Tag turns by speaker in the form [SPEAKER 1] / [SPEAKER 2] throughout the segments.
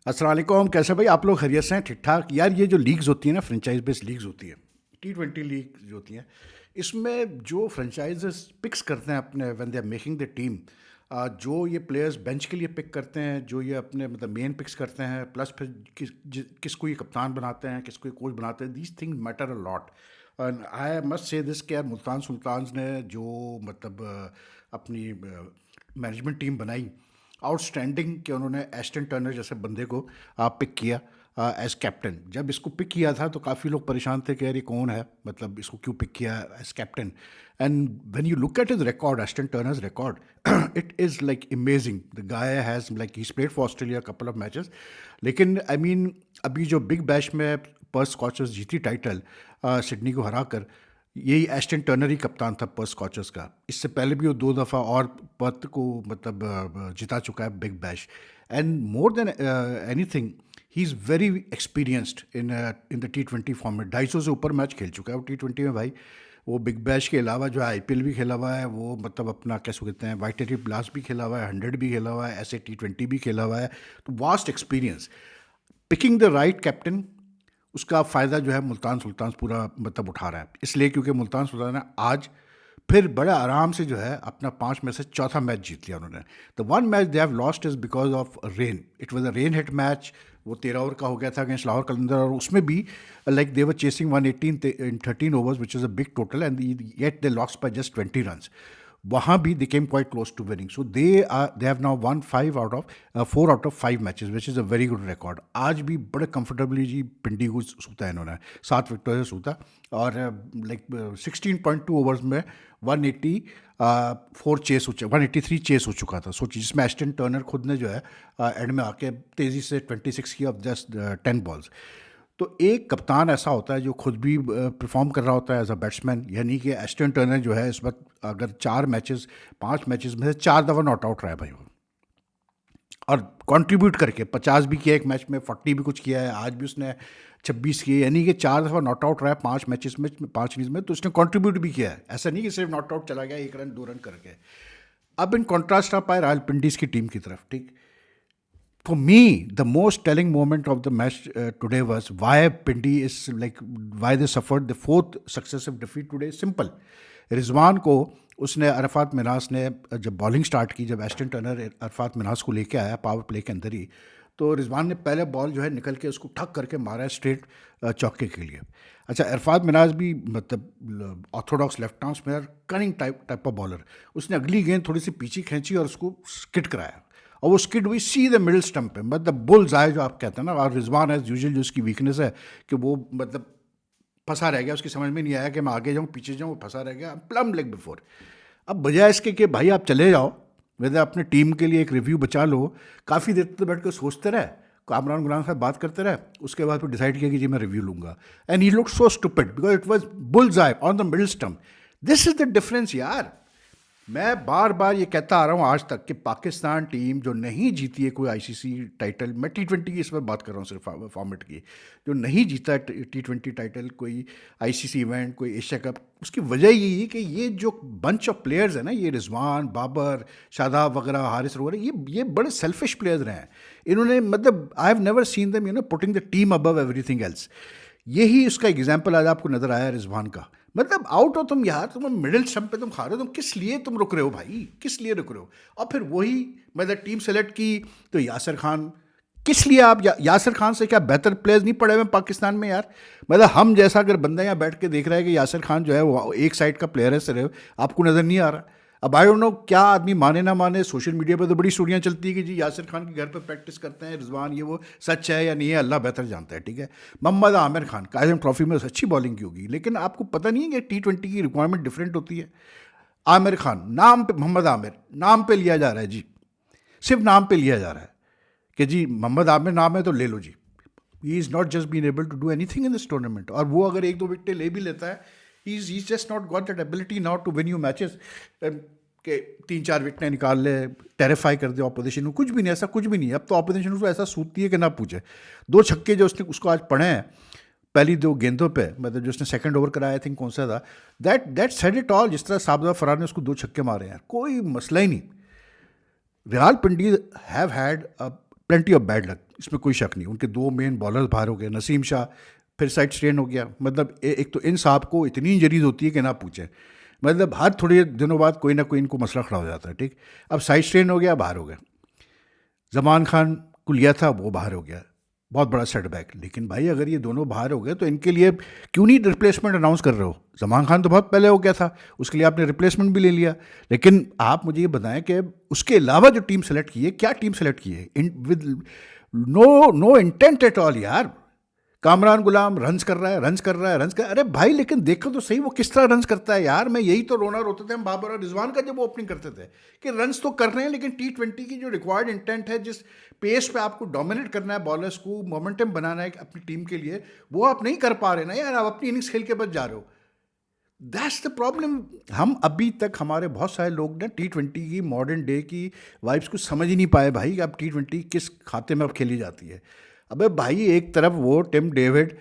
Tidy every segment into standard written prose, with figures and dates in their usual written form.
[SPEAKER 1] अस्सलाम वालेकुम। कैसे भाई आप लोग? खैरियत से हैं? ठीक ठाक यार। ये जो लीग्स होती है ना, फ्रेंचाइज बेस्ड लीग्स होती है, T20 लीग जो होती हैं, इसमें जो फ्रेंचाइजेस पिक्स करते हैं अपने when they are making the team, जो ये प्लेयर्स बेंच के लिए पिक करते हैं, जो ये अपने मतलब मेन पिक्स करते हैं, प्लस फिर किसको ये कप्तान बनाते हैं, किसको ये कोच बनाते हैं, these thing matter a lot. And I must say this कि यार मुल्तान सुल्तान्स ने जो मतलब अपनी मैनेजमेंट टीम बनाई, आउटस्टैंडिंग कि उन्होंने एस्टन टर्नर जैसे बंदे को पिक किया एज कैप्टन। जब इसको पिक किया था तो काफ़ी लोग परेशान थे कि यार ये कौन है, मतलब इसको क्यों पिक किया as captain. And when you look at his record, Ashton Turner's record, it is like amazing. The guy has like he played for Australia couple of matches. लेकिन आई मीन अभी जो बिग बैश में पर्स स्कॉचर्स जीती title Sydney को हरा कर, यही एस्टन टर्नर ही कप्तान था पर्स स्कॉचर्स का। इससे पहले भी वो 2 दफ़ा और पर्थ को मतलब जिता चुका है big bash. And more than anything he is very experienced in the T20 format. 250 से ऊपर मैच खेल चुका है वो T20 में भाई। वो बिग बैश के अलावा जो है IPL भी खेला हुआ है, वो मतलब अपना कैसे कहते हैं वाइट टेरिट ब्लास्ट भी खेला हुआ है, 100 भी खेला हुआ है, ऐसे T20 भी खेला हुआ है। तो vast experience. Picking the right captain, उसका फ़ायदा जो है मुल्तान सुल्तान पूरा मतलब उठा रहा है, इसलिए क्योंकि मुल्तान सुल्तान ने आज फिर बड़े आराम से जो है अपना 5 में से चौथा मैच जीत लिया उन्होंने। The one match they have lost is because of rain. It was a rain hit match. वो 13 ओवर का हो गया था अगेंस्ट लाहौर कलंदर, और उसमें भी like they were chasing 118 in 13 overs which is a big total, and yet they lost by just 20 runs. वहाँ भी they came quite close to winning. So they have now won 4 out of 5 matches which is a very good record. आज भी बड़े comfortably जी पिंडी को सूता है इन्होंने, 7 विकेटों से सूता। और लाइक 16.2 ओवर्स में 184 चेस हो 183 चेस हो चुका था। सोचिए, जिसमें एस्टन टर्नर खुद ने जो है एंड में आके तेज़ी से 26 किया ऑफ जस्ट 10 बॉल्स। तो एक कप्तान ऐसा होता है जो खुद भी परफॉर्म कर रहा होता है एज अ बैट्समैन। यानी कि एस्टन टर्नर जो है इस वक्त अगर 5 मैचेस में से 4 दफ़ा नॉट आउट रहा है भाई वो, और कंट्रीब्यूट करके 50 भी किया एक मैच में, 40 भी कुछ किया है, आज भी उसने 26 किए, यानी कि 4 दफ़ा नॉट आउट रहा है 5 मैचेस में, 5 इनिंग्स में। तो उसने कंट्रीब्यूट भी किया है, ऐसा नहीं कि सिर्फ नॉट आउट चला गया 1 रन 2 रन करके। अब इन कॉन्ट्रास्ट आप आए रॉयल पिंडीज की टीम की तरफ, ठीक। For me, the most telling moment of the match today was why Pindi is like why they suffered the 4th successive defeat today. Simple. Rizwan को उसने अरफात मिनास ने जब बॉलिंग स्टार्ट की, जब एस्टन टर्नर अरफात मिनास को लेके आया पावर प्ले के अंदर ही, तो रिजवान ने पहले बॉल जो है निकल के उसको ठक करके मारा है स्ट्रेट चौके के लिए। अच्छा, अरफात मिनास भी मतलब Orthodox left arm spinner, cunning type of bowler. उसने अगली गेंद थोड़ी सी पीछे खींची और उसको स्किट कराया, और वो स्किड हुई सीधे मिडिल स्टंप पे, मतलब बुल जाए जो आप कहते हैं ना। और रिजवान एज यूजुअल जो उसकी वीकनेस है कि वो मतलब फंसा रह गया, उसकी समझ में नहीं आया कि मैं आगे जाऊँ पीछे जाऊँ, वो फंसा रह गया प्लम लेग बिफोर। अब बजाय इसके कि भाई आप चले जाओ, वैसे अपने टीम के लिए एक रिव्यू बचा लो, काफ़ी देर तक बैठ कर सोचते रहे, कामरान गुलाम साहब बात करते रहे, उसके बाद फिर डिसाइड किया कि जी मैं रिव्यू लूंगा। And he look so stupid because it was बुल जाए on the middle stump. This is the difference यार। मैं बार बार ये कहता आ रहा हूँ आज तक कि पाकिस्तान टीम जो नहीं जीती है कोई ICC टाइटल, मैं T20 की इस पर बात कर रहा हूँ सिर्फ फॉर्मेट की, जो नहीं जीता है T20 टाइटल, कोई ICC इवेंट, कोई एशिया कप, उसकी वजह यही है कि ये जो बंच ऑफ प्लेयर्स है ना, ये रिजवान, बाबर, शादाब वगैरह, हारिस वगैरह, ये बड़े सेल्फिश प्लेयर्स रहे हैं। इन्होंने मतलब I have never seen them putting the team above everything else. यही उसका एग्जाम्पल आज आपको नजर आया रिजवान का। मतलब आउट हो तुम यार, तुम मिडिल स्टंप पे तुम खा रहे हो, तुम किस लिए तुम रुक रहे हो भाई, किस लिए रुक रहे हो? और फिर वही मतलब टीम सेलेक्ट की तो यासिर खान, किस लिए आप यासिर खान से क्या बेहतर प्लेयर्स नहीं पड़े हुए पाकिस्तान में यार? मतलब हम जैसा अगर बंदा यहाँ बैठ के देख रहा है कि यासिर खान जो है वो एक साइड का प्लेयर है सिर्फ, आपको नज़र नहीं आ रहा। अब आई डोंट नो क्या आदमी माने ना माने, सोशल मीडिया पर तो बड़ी स्टोरियाँ चलती है कि जी यासिर खान के घर पर प्रैक्टिस करते हैं रिजवान, ये वो सच है या नहीं है अल्लाह बेहतर जानता है, ठीक है। मोहम्मद आमिर खान कायम ट्रॉफी में अच्छी बॉलिंग की होगी, लेकिन आपको पता नहीं है कि T20 की रिक्वायरमेंट डिफरेंट होती है। आमिर खान नाम पे, मोहम्मद आमिर नाम पे लिया जा रहा है जी, सिर्फ नाम पे लिया जा रहा है कि जी मोहम्मद आमिर नाम है तो ले लो जी। He is not just been able to do anything in this tournament. और वो अगर 1-2 विकेटें ले भी लेता है, he's just not got that ability now to win you matches। कि 3-4 विकेटें निकाल ले, टेरिफाई कर दे ऑपोजिशन को, कुछ भी नहीं, ऐसा कुछ भी नहीं है। अब तो ऑपोजिशन उसको ऐसा सूतती है कि ना पूछे। 2 छक्के जो उसको आज पड़े हैं पहली 2 गेंदों पे, मतलब जो उसने सेकंड ओवर कराया, आई थिंक कौन सा था, दैट सेड इट ऑल। जिस तरह साबजा फरार ने उसको 2 छक्के मारे हैं, कोई मसला ही नहीं। Rawalpindi have had a plenty of bad luck, इसमें कोई शक नहीं। उनके दो मेन बॉलर्स बाहर हो गए, नसीम शाह फिर साइड स्ट्रेन हो गया। मतलब एक तो इन साहब को इतनी इंजरीज होती है कि ना पूछें, मतलब हर थोड़े दिनों बाद कोई ना कोई इनको मसला खड़ा हो जाता है। ठीक, अब साइड स्ट्रेन हो गया, बाहर हो गया। जमान खान को लिया था, वो बाहर हो गया, बहुत बड़ा सेटबैक। लेकिन भाई अगर ये दोनों बाहर हो गए तो इनके लिए क्यों नहीं रिप्लेसमेंट अनाउंस कर रहे हो? जमान खान तो बहुत पहले हो गया था, उसके लिए आपने रिप्लेसमेंट भी ले लिया। लेकिन आप मुझे ये बताएं कि उसके अलावा जो टीम सेलेक्ट की है, क्या टीम सेलेक्ट की है with no intent at all यार। कामरान गुलाम रन्स कर रहा है, रन्स कर रहा है, रन्स कर, अरे भाई लेकिन देखो तो सही वो किस तरह रन्स करता है यार। मैं यही तो रोना रोते थे हम बाबर और रिजवान का जब वो ओपनिंग करते थे कि रन्स तो कर रहे हैं, लेकिन T20 की जो रिक्वायर्ड इंटेंट है, जिस पेस पे आपको डोमिनेट करना है, बॉलर्स को मोमेंटम बनाना है अपनी टीम के लिए, वो आप नहीं कर पा रहे ना यार। आप अपनी इनिंग्स खेल के बच जा रहे हो। That's the problem. हम अभी तक, हमारे बहुत सारे लोग ना T20 की मॉडर्न डे की वाइब्स को समझ ही नहीं पाए भाई कि अब T20 किस खाते में अब खेली जाती है। अबे भाई एक तरफ वो टिम डेविड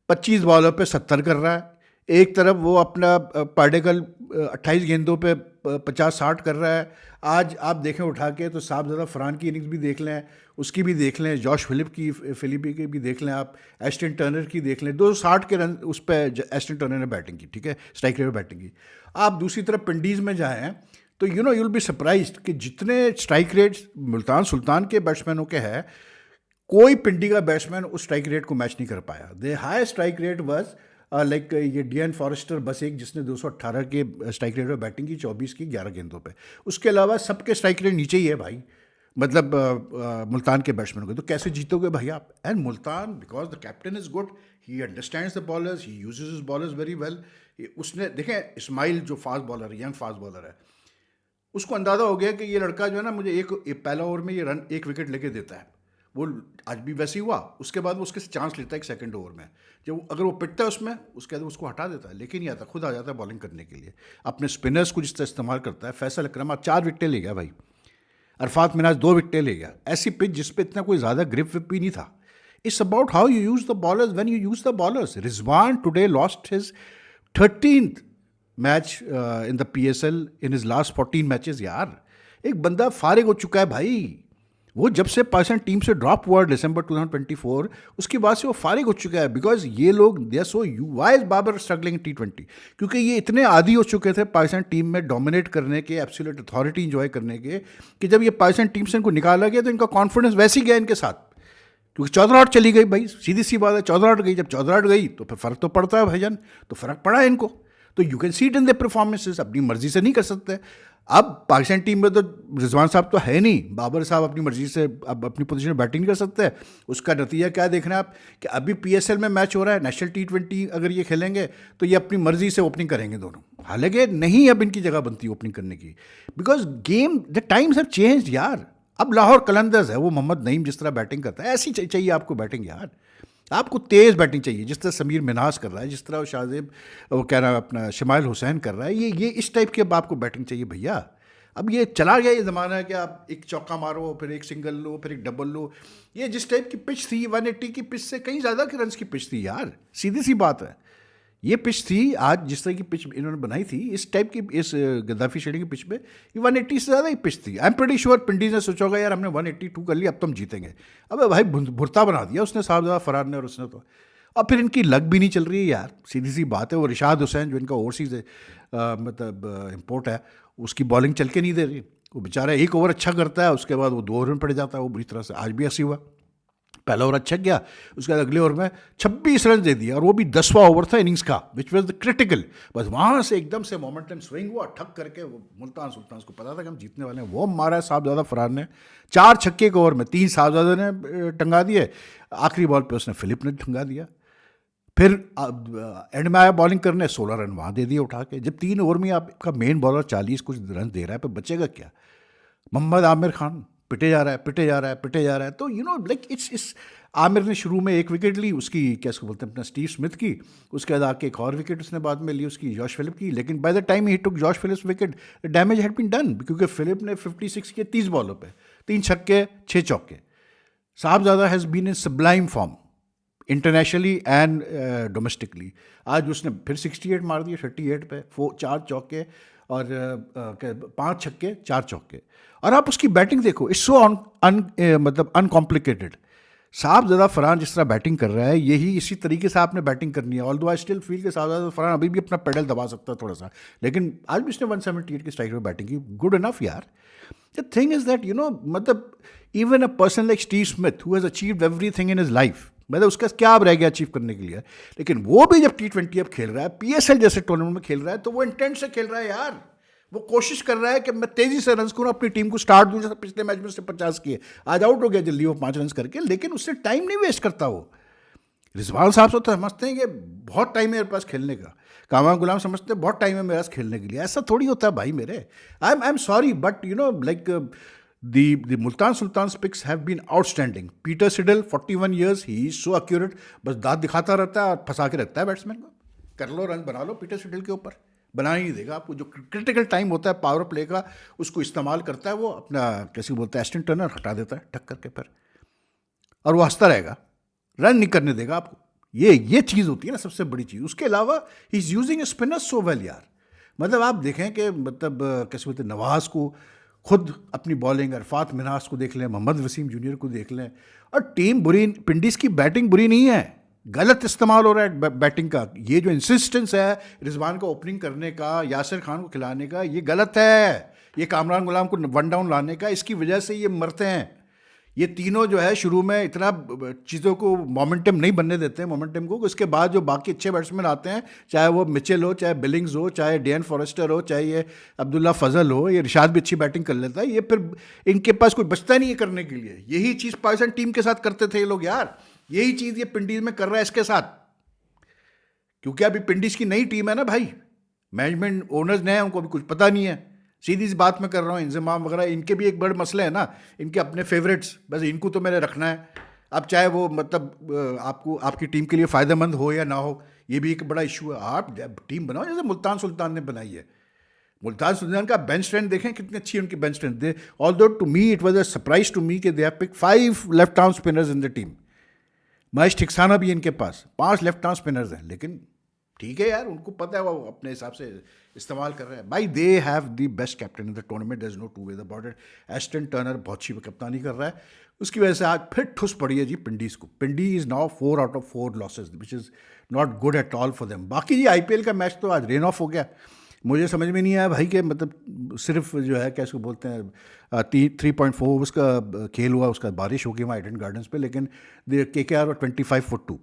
[SPEAKER 1] 25 बॉलों पे 70 कर रहा है, एक तरफ वो अपना पार्टिकल 28 गेंदों पे 50-60 कर रहा है। आज आप देखें उठा के तो साहब ज़्यादा फरहान की इनिंग्स भी देख लें, उसकी भी देख लें, जॉश फिलिपी की भी देख लें, आप एस्टन टर्नर की देख लें, 260 के रन उस पर एस्टन टर्नर ने बैटिंग की, ठीक है, स्ट्राइक रेट में बैटिंग की। आप दूसरी तरफ पिंडीज़ में जाएँ तो यू विल बी सरप्राइज्ड कि जितने स्ट्राइक रेट्स मुल्तान सुल्तान के बैट्समैनों के हैं, कोई पिंडी का बैट्समैन उस स्ट्राइक रेट को मैच नहीं कर पाया। The high strike rate was like ये डियन फॉरेस्टर बस एक, जिसने 218 के स्ट्राइक रेट में बैटिंग की 24 की 11 गेंदों पे। उसके अलावा सबके स्ट्राइक रेट नीचे ही है भाई, मतलब मुल्तान के बैट्समैन को। तो कैसे जीतोगे भाई आप? And Multan, because the captain is good, he understands the bowlers, he uses his bowlers very well. उसने देखें, इस्माइल जो फास्ट बॉलर है, यंग फास्ट बॉलर है, उसको अंदाज़ा हो गया कि ये लड़का जो है ना, मुझे एक पहला ओवर में ये रन एक विकेट लेके देता है। वो आज भी वैसे ही हुआ। उसके बाद वो उसके चांस लेता है एक सेकंड ओवर में, जब अगर वो पिटता है उसमें, उसके बाद उसको हटा देता है, लेकिन नहीं आता, खुद आ जाता है बॉलिंग करने के लिए। अपने स्पिनर्स को जिस तरह इस्तेमाल करता है। फैसल अकरम आज 4 विकेटें ले गया भाई, अरफात मिनाज 2 विकेटें ले गया। ऐसी पिच जिस पे इतना कोई ज़्यादा ग्रिप विप भी नहीं था। It's about how you use the bowlers when you use the bowlers. Rizwan today lost his 13th match in the PSL in his last 14 matches यार। एक बंदा फारिग हो चुका है भाई। वो जब से पाकिस्तान टीम से ड्रॉप हुआ दिसंबर 2024, उसके बाद से वो फारिग हो चुका है। बिकॉज ये लोग they are so you why is Babar struggling T20, क्योंकि ये इतने आदी हो चुके थे पाकिस्तान टीम में डोमिनेट करने के, एब्सोल्यूट अथॉरिटी इंजॉय करने के, कि जब ये पाकिस्तान टीम से इनको निकाला गया तो इनका कॉन्फिडेंस वैसे ही गया इनके साथ। क्योंकि 14 आउट चली गई भाई, सीधी सी बात है, 14 आउट गई। जब 14 आउट गई तो फिर फ़र्क तो पड़ता है भाईजान, तो फ़र्क पड़ा है इनको। तो you can see it in the performances. अपनी मर्जी से नहीं कर सकते। अब पाकिस्तान टीम में तो रिजवान साहब तो है नहीं, बाबर साहब अपनी मर्जी से अब अपनी पोजीशन में बैटिंग नहीं कर सकते। उसका नतीजा क्या देखना है आप, कि अभी PSL में मैच हो रहा है, नेशनल T20 अगर ये खेलेंगे तो ये अपनी मर्जी से ओपनिंग करेंगे दोनों। हालांकि नहीं अब इनकी जगह बनती ओपनिंग करने की, because game the times have changed यार। अब लाहौर कलंदर्स है, वो मोहम्मद नईम जिस तरह बैटिंग करता है, ऐसी चाहिए आपको बैटिंग यार। आपको तेज़ बैटिंग चाहिए, जिस तरह समीर मिन्हास कर रहा है, जिस तरह वो शाहजेब, वो कह रहा है अपना शमाइल हुसैन कर रहा है, ये इस टाइप की अब आपको बैटिंग चाहिए भैया। अब ये चला गया ये ज़माना है कि आप एक चौका मारो, फिर एक सिंगल लो, फिर एक डबल लो। ये जिस टाइप की पिच थी, 180 की पिच से कहीं ज़्यादा के रन्स की पिच थी यार, सीधी सी बात है। ये पिच थी, आज जिस तरह की पिच इन्होंने बनाई थी, इस टाइप की, इस गद्दाफी शेडिंग की पिच पे, ये 180 से ज़्यादा ही पिच थी। आई एम प्रीटी श्योर पिंडीज ने सोचा होगा यार हमने 182 कर लिया, अब तो हम जीतेंगे। अबे भाई भुरता बना दिया उसने, साहबजादा फरार ने और उसने तो। अब फिर इनकी लग भी नहीं चल रही है यार, सीधी सी बात है। वो रिशाद हुसैन जो इनका ओवरसीज़ मतलब इम्पोर्ट है, उसकी बॉलिंग चल के नहीं दे रही। वो बेचारा एक ओवर अच्छा करता है, उसके बाद वो 2 ओवर में पड़ जाता है वो बुरी तरह से। आज भी ऐसी हुआ, पहला ओवर अच्छा गया, उसके बाद अगले ओवर में 26 रन दे दिया, और वो भी 10वां ओवर था इनिंग्स का, विच वॉज द क्रिटिकल। बस वहाँ से एकदम से मोमेंटम स्विंग हुआ, ठक करके वो मुल्तान सुल्तान को पता था कि हम जीतने वाले हैं, वो मारा है साहबजादा फरार ने 4 छक्के के ओवर में। 3 साहबजादा ने टंगा दिए, आखिरी बॉल पे उसने फिलिप ने टंगा दिया। फिर एंड में आया बॉलिंग करने, 16 रन वहाँ दे दिए उठा के। जब 3 ओवर में आपका मेन बॉलर 40 कुछ रन दे रहा है, पर बचेगा क्या? मोहम्मद आमिर खान पिटे जा रहा है, पिटे जा रहा है, पिटे जा रहा है। तो लाइक इट्स आमिर ने शुरू में 1 विकेट ली उसकी, क्या उसको बोलते हैं, अपना स्टीव स्मिथ की। उसके बाद आके एक और विकेट उसने बाद में ली उसकी, जॉश फिलिप की। लेकिन by the time he took Josh Philippe's wicket, damage had been done, क्योंकि फिलिप ने 56 किए 30 बॉलों पे, 3 छक्के 6 चौके। Sahibzada has been in sublime form internationally and domestically. आज उसने फिर 68 मार दिए 38 पे, 4 चौके, और 5 छक्के 4 चौके, और आप उसकी बैटिंग देखो, इट्स सो मतलब अनकॉम्प्लिकेटेड। साहब ज़्यादा फरहान जिस तरह बैटिंग कर रहा है, यही इसी तरीके से आपने बैटिंग करनी है। ऑल्दो आई स्टिल फील के साथ फरहान अभी भी अपना पेडल दबा सकता है थोड़ा सा, लेकिन आज भी उसने 178 की स्ट्राइक में बैटिंग की, गुड इनफ यार। द थिंग इज दैट मतलब even a person like Steve Smith who has achieved everything in his life, मतलब उसका क्या अब रह गया अचीव करने के लिए, लेकिन वो भी जब T20 अब खेल रहा है, PSL जैसे टूर्नामेंट में खेल रहा है, तो वो इंटेंट से खेल रहा है यार। वो कोशिश कर रहा है कि मैं तेजी से रन करूं, अपनी टीम को स्टार्ट दूं, जैसे पिछले मैच में उसने 50 किए, आज आउट हो गया जल्दी वो 5 रन करके, लेकिन उससे टाइम नहीं वेस्ट करता वो। रिजवान साहब से तो समझते हैं कि बहुत टाइम है मेरे पास खेलने का, कामा गुलाम समझते हैं बहुत टाइम है मेरे पास खेलने के लिए। ऐसा थोड़ी होता है भाई मेरे। I am sorry but like the Multan Sultan's picks have been outstanding. Peter Siddle 41 years, he is so accurate, बस दांत दिखाता रहता है और फंसा के रखता है बैट्समैन को। कर लो रन बना लो पीटर सिडल के ऊपर, बना ही नहीं देगा आपको। जो क्रिटिकल टाइम होता है पावर प्ले का, उसको इस्तेमाल करता है वो, अपना कैसे बोलता है एस्टन टर्नर हटा देता है टक करके फिर, और वो हंसता रहेगा, रन नहीं करने देगा आपको। ये चीज़ होती है ना सबसे बड़ी चीज़। उसके अलावा he is using spinner so well यार। मतलब आप देखें कि मतलब कैसे बोलते हैं, नवाज़ को खुद अपनी बॉलिंग, अरफात मिन्हास को देख लें, मोहम्मद वसीम जूनियर को देख लें, और टीम बुरी, पिंडीज़ की बैटिंग बुरी नहीं है, गलत इस्तेमाल हो रहा है बैटिंग का। ये जो इंसिस्टेंस है रिजवान को ओपनिंग करने का, यासिर खान को खिलाने का, ये गलत है। ये कामरान गुलाम को 1 डाउन लाने का, इसकी वजह से ये मरते हैं। ये तीनों जो है शुरू में इतना चीज़ों को मोमेंटम नहीं बनने देते हैं, मोमेंटम को। उसके बाद जो बाकी अच्छे बैट्समैन आते हैं, चाहे वो मिचेल हो, चाहे बिलिंग्स हो, चाहे डेन फॉरेस्टर हो, चाहे ये अब्दुल्ला फजल हो, ये रिशाद भी अच्छी बैटिंग कर लेता है, ये फिर इनके पास कोई बचता नहीं है करने के लिए। यही चीज़ पाकिस्तान टीम के साथ करते थे ये लोग यार, यही चीज़ ये पिंडीज में कर रहा है इसके साथ। क्योंकि अभी पिंडीज की नई टीम है ना भाई, मैनेजमेंट ओनर्स नए हैं, उनको अभी कुछ पता नहीं है। सीधी सी बात मैं कर रहा हूँ, इंजमाम वगैरह इनके भी एक बड़े मसले हैं ना, इनके अपने फेवरेट्स, बस इनको तो मैंने रखना है। अब चाहे वो मतलब आपको आपकी टीम के लिए फ़ायदेमंद हो या ना हो, ये भी एक बड़ा इशू है। आप टीम बनाओ जैसे मुल्तान सुल्तान ने बनाई है। मुल्तान सुल्तान का बेंच स्ट्रेंथ देखें कितनी अच्छी है उनकी bench strength. They although to me it was a surprise to me कि they have pick 5 left arm spinners in the team. Mahesh Theekshana भी इनके पास 5 लेफ्ट आर्म स्पिनर्स हैं, लेकिन ठीक है यार, उनको पता है वो अपने हिसाब से इस्तेमाल कर रहे हैं। भाई they have the best captain in the tournament, there is no two way about it. Aston Turner बहुत अच्छी कप्तानी कर रहा है, उसकी वजह से आज फिर ठुस पड़ी है जी पिंडीज़ को। पिंडी is now 4 out of 4 losses which is not good at all for them. बाकी जी IPL का मैच तो आज रेन ऑफ हो गया। मुझे समझ में नहीं आया भाई कि मतलब सिर्फ जो है क्या इसको बोलते हैं 3.4 ओवर्स का खेल हुआ, उसका बारिश हो गई वहाँ ईडन गार्डन्स पे, लेकिन KKR 25 for 2,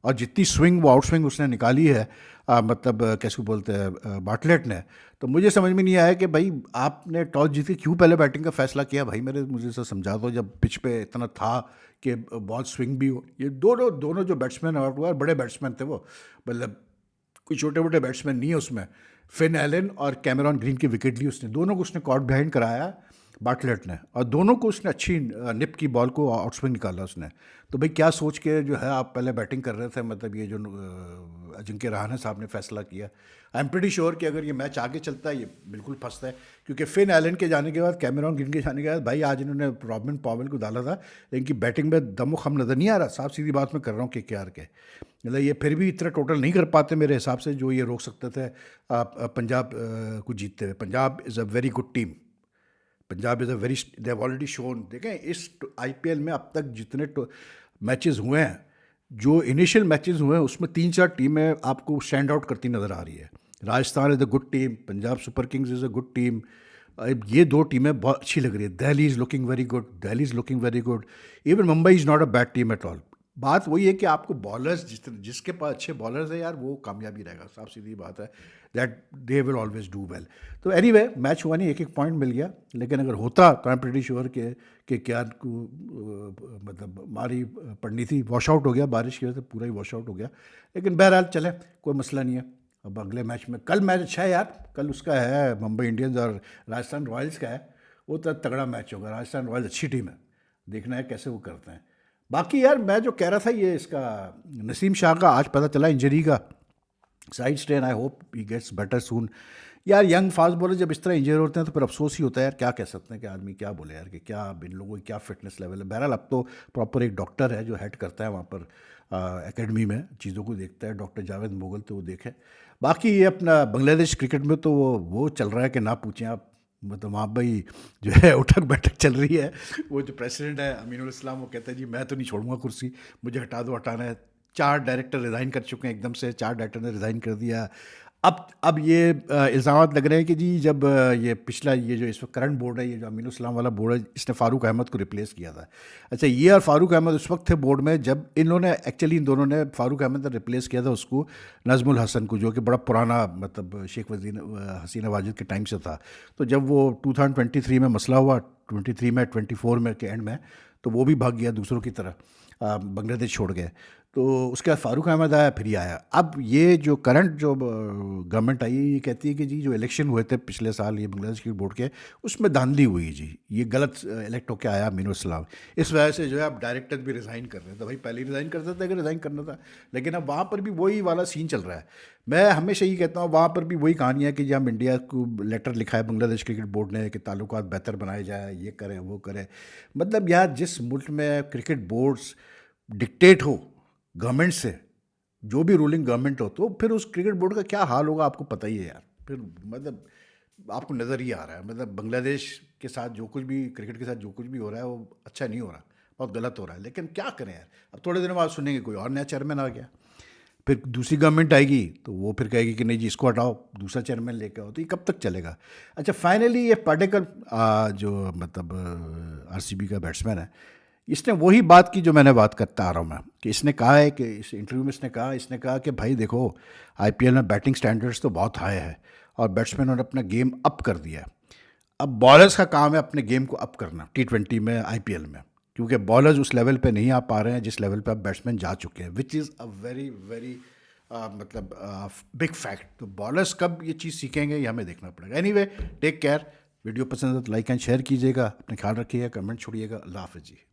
[SPEAKER 1] और जितनी स्विंग वो आउट स्विंग उसने निकाली है मतलब कैसे बोलते हैं बाटलेट ने, तो मुझे समझ में नहीं आया कि भाई आपने टॉस जीत के क्यों पहले बैटिंग का फैसला किया। भाई मुझे से समझा दो, जब पिच पे इतना था कि बॉल स्विंग भी हो। ये दोनों जो बैट्समैन आउट हुआ, बड़े बैट्समैन थे वो, मतलब कोई छोटे मोटे बैट्समैन नहीं है उसमें। फिन एलन और कैमरॉन ग्रीन की विकेट ली उसने, दोनों को उसने कॉट बिहाइंड कराया बाटलेट ने, और दोनों को उसने अच्छी निप की बॉल को आउटस्विंग निकाला उसने। तो भाई क्या सोच के जो है आप पहले बैटिंग कर रहे थे, मतलब ये जो अजिंक्य रहाणे साहब ने फैसला किया। आई एम प्रीटी श्योर कि अगर ये मैच आगे चलता है ये बिल्कुल फंसता है, क्योंकि फिन एलन के जाने के बाद, कैमरॉन ग्रीन के जाने के बाद, भाई आज इन्होंने रॉबिन पॉवेल को डाला था, लेकिन बैटिंग में दम खम नज़र नहीं आ रहा। साफ सीधी बात मैं कर रहा हूँ KKR के, मतलब ये फिर भी इतना टोटल नहीं कर पाते मेरे हिसाब से जो ये रोक सकते थे पंजाब को जीतते हुए। Punjab is a very good team, Punjab is a very, they have already shown. देखें इस IPL में अब तक जितने मैचेस हुए हैं, जो इनिशियल मैचेस हुए हैं, उसमें 3-4 टीमें आपको स्टैंड आउट करती नज़र आ रही है। Rajasthan is a good team, Punjab super Kings is a good team, ये 2 टीमें बहुत अच्छी लग रही है। Delhi is looking very good, Delhi is looking very good, even Mumbai is not a bad team at all. बात वही है कि आपको बॉलर्स जिसके पास अच्छे बॉलर्स है यार, वो कामयाबी रहेगा, साफ सीधी बात है। That they will always do well. तो एनीवे मैच हुआ नहीं, 1-1 पॉइंट मिल गया, लेकिन अगर होता तो आई एम प्रीटी श्योर कि क्या को मतलब मारी पड़नी थी। वॉश आउट हो गया बारिश की वजह से, पूरा ही वॉश आउट हो गया, लेकिन बहरहाल चले, कोई मसला नहीं है। अब अगले मैच में, कल मैच अच्छा है यार, कल उसका है मुंबई इंडियंस और राजस्थान रॉयल्स का है, वो तो तगड़ा मैच होगा। राजस्थान रॉयल्स अच्छी टीम है, देखना है कैसे वो करते हैं। बाकी यार मैं जो कह रहा था, ये इसका नसीम शाह का आज पता चला इंजरी का, side strain, I hope he gets better soon. यार यंग फास्ट बॉलर जब इस तरह इंजर होते हैं तो फिर अफसोस ही होता है यार, क्या कह सकते हैं कि आदमी क्या बोले यार कि क्या अब इन लोगों की क्या फिटनेस लेवल है। बहरहाल अब तो प्रॉपर एक डॉक्टर है जो हेड करता है वहाँ पर एकेडमी में, चीज़ों को देखता है, डॉक्टर जावेद मुगल, तो वो देखे। बाकी ये अपना बांग्लादेश क्रिकेट में तो वो चल रहा है कि ना पूछें आप। मतलब वहाँ भाई जो है उठक बैठक चल रही है। वो जो प्रेसिडेंट है अमीनुल इस्लाम, वो कहता है जी मैं तो नहीं छोड़ूंगा कुर्सी, मुझे हटा दो, हटाना है। 4 डायरेक्टर रिज़ाइन कर चुके हैं, एकदम से 4 डायरेक्टर ने रिज़ाइन कर दिया। अब ये इल्ज़ामात लग रहे हैं कि जी जब ये पिछला ये जो इस वक्त करंट बोर्ड है, ये जो अमीनुल इस्लाम वाला बोर्ड है, इसने फ़ारूक अहमद को रिप्लेस किया था। अच्छा, ये और फ़ारूक अहमद उस वक्त थे बोर्ड में जब इन्होंने एक्चुअली इन दोनों ने, फ़ारूक अहमद ने रिप्लेस किया था उसको नज़मुल हसन को, जो कि बड़ा पुराना मतलब शेख हसीना वाजिद के टाइम से था। तो जब वो 2023 में मसला हुआ, 23 में 24 में के एंड में, तो वो भी भाग गया दूसरों की तरह, बांग्लादेश छोड़ गए। तो उसके बाद फ़ारूक अहमद आया, फिर ये आया। अब ये जो करंट जो गवर्नमेंट आई है, ये कहती है कि जी जो इलेक्शन हुए थे पिछले साल ये बांग्लादेश क्रिकेट बोर्ड के, उसमें धांधली हुई जी, ये गलत इलेक्ट होकर आया अमीनुल इस्लाम। इस वजह से जो है अब डायरेक्टर भी रिज़ाइन कर रहे हैं। तो भाई पहले ही रिज़ाइन करते थे अगर रिज़ाइन करना था, लेकिन अब वहाँ पर भी वही वाला सीन चल रहा है। मैं हमेशा ये कहता हूँ वहाँ पर भी वही कहानी है कि जब इंडिया को लेटर लिखा है बांग्लादेश क्रिकेट बोर्ड ने कि ताल्लुकात बेहतर बनाए जाए, ये करें वो करें। मतलब यार जिस मुल्क में क्रिकेट बोर्ड्स डिक्टेट हो गवर्नमेंट से, जो भी रूलिंग गवर्नमेंट हो, तो फिर उस क्रिकेट बोर्ड का क्या हाल होगा आपको पता ही है यार। फिर मतलब आपको नज़र ही आ रहा है, मतलब बांग्लादेश के साथ जो कुछ भी, क्रिकेट के साथ जो कुछ भी हो रहा है वो अच्छा नहीं हो रहा, बहुत गलत हो रहा है। लेकिन क्या करें यार, अब थोड़े दिनों बाद सुनेंगे कोई और नया चेयरमैन आ गया, फिर दूसरी गवर्नमेंट आएगी तो वो फिर कहेगी कि नहीं जी इसको हटाओ, दूसरा चेयरमैन लेके आओ, तो ये कब तक चलेगा। अच्छा, फाइनली ये पाटेकर जो मतलब आरसीबी का बैट्समैन है, इसने वही बात की जो मैंने बात करता आ रहा हूँ मैं, कि इसने कहा है कि इस इंटरव्यू में इसने कहा कि भाई देखो आईपीएल में बैटिंग स्टैंडर्ड्स तो बहुत हाई है और बैट्समैनों ने अपना गेम अप कर दिया है। अब बॉलर्स का काम है अपने गेम को अप करना T20 में, आईपीएल में, क्योंकि बॉलर्स उस लेवल पे नहीं आ पा रहे हैं जिस लेवल पे अब बैट्समैन जा चुके हैं, विच इज़ अ वेरी वेरी मतलब बिग फैक्ट। तो बॉलर्स कब ये चीज़ सीखेंगे ये हमें देखना पड़ेगा। Anyway, take care. वीडियो पसंद है तो लाइक एंड शेयर कीजिएगा, अपने ख्याल रखिएगा, कमेंट छोड़िएगा। अल्लाह हाफ़िज़ जी।